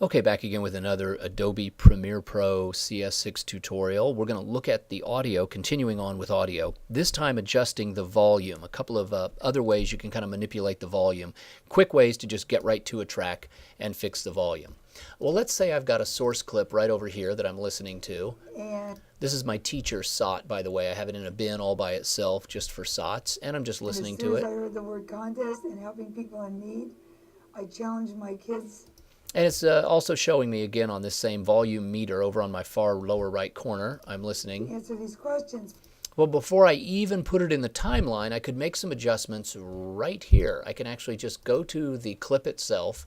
Okay, back again with another Adobe Premiere Pro CS6 tutorial. We're going to look at the audio, continuing on with audio, this time adjusting the volume. A couple of other ways you can kind of manipulate the volume. Quick ways to just get right to a track and fix the volume. Well, let's say I've got a source clip right over here that I'm listening to. And This is my teacher SOT, by the way. I have it in a bin all by itself just for SOTs, and I'm just listening as to soon as it. I heard the word contest and helping people in need, I challenged my kids. And it's also showing me again on this same volume meter over on my far lower right corner. I'm To listening. answer these questions. Well, before I even put it in the timeline, I could make some adjustments right here. I can actually just go to the clip itself.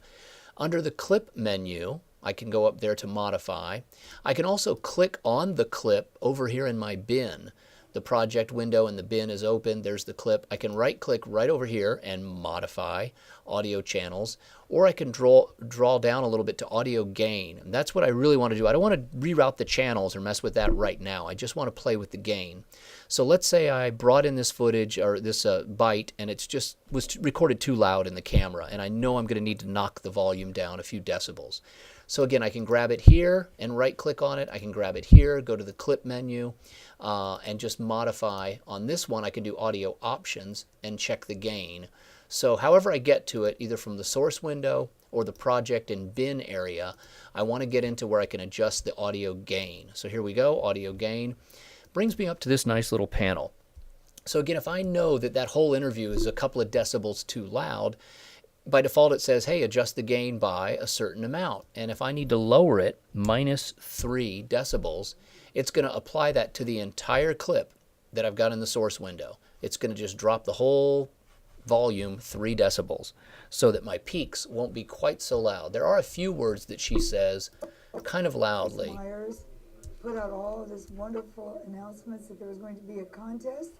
Under the clip menu, I can go up there to modify. I can also click on the clip over here in my bin. The project window and the bin is open. There's the clip. I can right click right over here and modify audio channels, or I can draw down a little bit to audio gain. And that's what I really want to do. I don't want to reroute the channels or mess with that right now. I just want to play with the gain. So let's say I brought in this footage or this byte, and it's just was recorded too loud in the camera, and I know I'm going to need to knock the volume down a few decibels. So again, I can grab it here and right click on it. I can grab it here, go to the clip menu, and just modify. On this one, I can do audio options and check the gain. So however I get to it, either from the source window or the project and bin area, I want to get into where I can adjust the audio gain. So here we go, audio gain. Brings me up to this nice little panel. So again, if I know that that whole interview is a couple of decibels too loud, by default it says, hey, adjust the gain by a certain amount. And if I need to lower it -3 decibels, it's going to apply that to the entire clip that I've got in the source window. It's going to just drop the whole volume 3 decibels so that my peaks won't be quite so loud. There are a few words that she says kind of loudly. Myers put out all of this wonderful announcements that there was going to be a contest,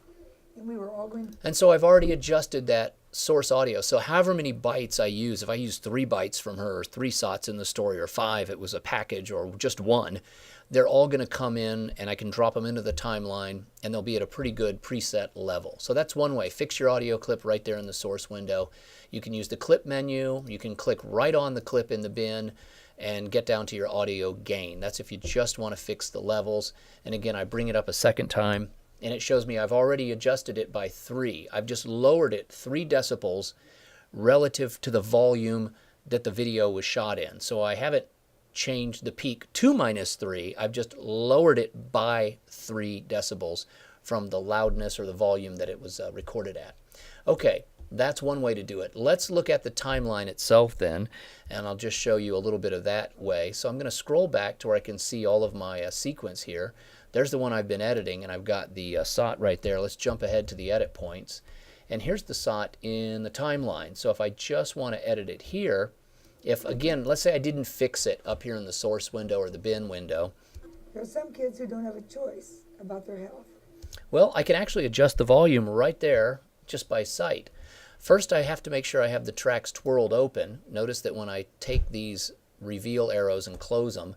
and we were all going to. And so I've already adjusted that source audio. So however many bytes I use, if I use 3 bytes from her, or 3 SOTs in the story, or 5, it was a package, or just 1, they're all going to come in, and I can drop them into the timeline, and they'll be at a pretty good preset level. So that's one way. Fix your audio clip right there in the source window. You can use the clip menu. You can click right on the clip in the bin and get down to your audio gain. That's if you just want to fix the levels. And again, I bring it up a second time, and it shows me I've already adjusted it by 3. I've just lowered it 3 decibels relative to the volume that the video was shot in. So I haven't changed the peak to -3. I've just lowered it by 3 decibels from the loudness or the volume that it was recorded at. Okay, that's one way to do it. Let's look at the timeline itself then, and I'll just show you a little bit of that way. So I'm going to scroll back to where I can see all of my sequence here. There's the one I've been editing, and I've got the SOT right there. Let's jump ahead to the edit points. And here's the SOT in the timeline. So if I just want to edit it here, if, again, let's say I didn't fix it up here in the source window or the bin window, There are some kids who don't have a choice about their health. well, I can actually adjust the volume right there just by sight. First, I have to make sure I have the tracks twirled open. Notice that when I take these reveal arrows and close them,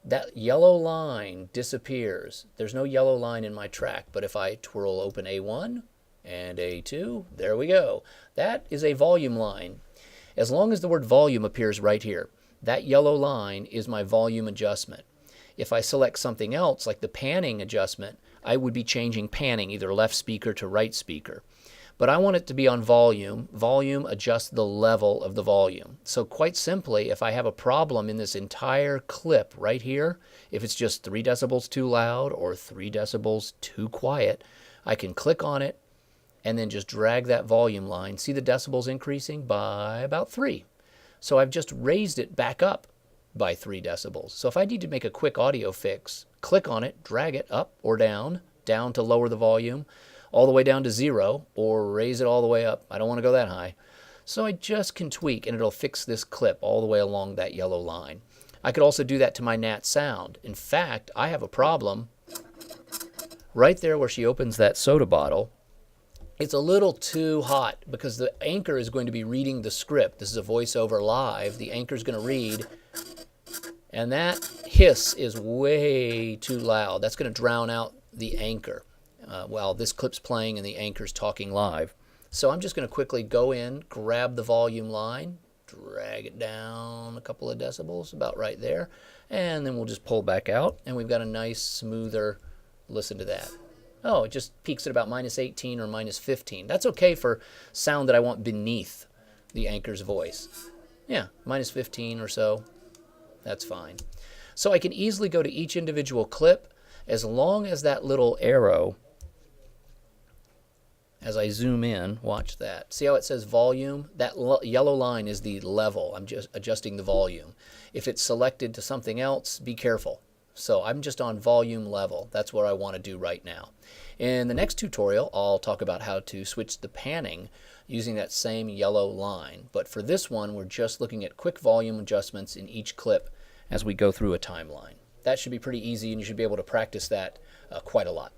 that yellow line disappears. There's no yellow line in my track, but if I twirl open A1 and A2, there we go. That is a volume line. As long as the word volume appears right here, that yellow line is my volume adjustment. If I select something else, like the panning adjustment, I would be changing panning, either left speaker to right speaker. But I want it to be on volume. Volume adjusts the level of the volume. So quite simply, if I have a problem in this entire clip right here, if it's just 3 decibels too loud or 3 decibels too quiet, I can click on it and then just drag that volume line. See the decibels increasing by about 3. So I've just raised it back up by 3 decibels. So if I need to make a quick audio fix, click on it, drag it up or down, down to lower the volume, all the way down to 0, or raise it all the way up. I don't want to go that high. So I just can tweak, and it'll fix this clip all the way along that yellow line. I could also do that to my Nat sound. In fact, I have a problem right there where she opens that soda bottle. It's a little too hot because the anchor is going to be reading the script. This is a voiceover live. The anchor is going to read, and that hiss is way too loud. That's going to drown out the anchor while this clip's playing and the anchor's talking live. So I'm just going to quickly go in, grab the volume line, drag it down a couple of decibels, about right there. And then we'll just pull back out, and we've got a nice, smoother, listen to that. Oh, it just peaks at about -18 or -15. That's okay for sound that I want beneath the anchor's voice. Yeah, -15 or so. That's fine. So I can easily go to each individual clip as long as that little arrow, as I zoom in, watch that. See how it says volume? That yellow line is the level. I'm just adjusting the volume. If it's selected to something else, be careful. So I'm just on volume level. That's what I want to do right now. In the next tutorial, I'll talk about how to switch the panning using that same yellow line. But for this one, we're just looking at quick volume adjustments in each clip as we go through a timeline. That should be pretty easy, and you should be able to practice that quite a lot.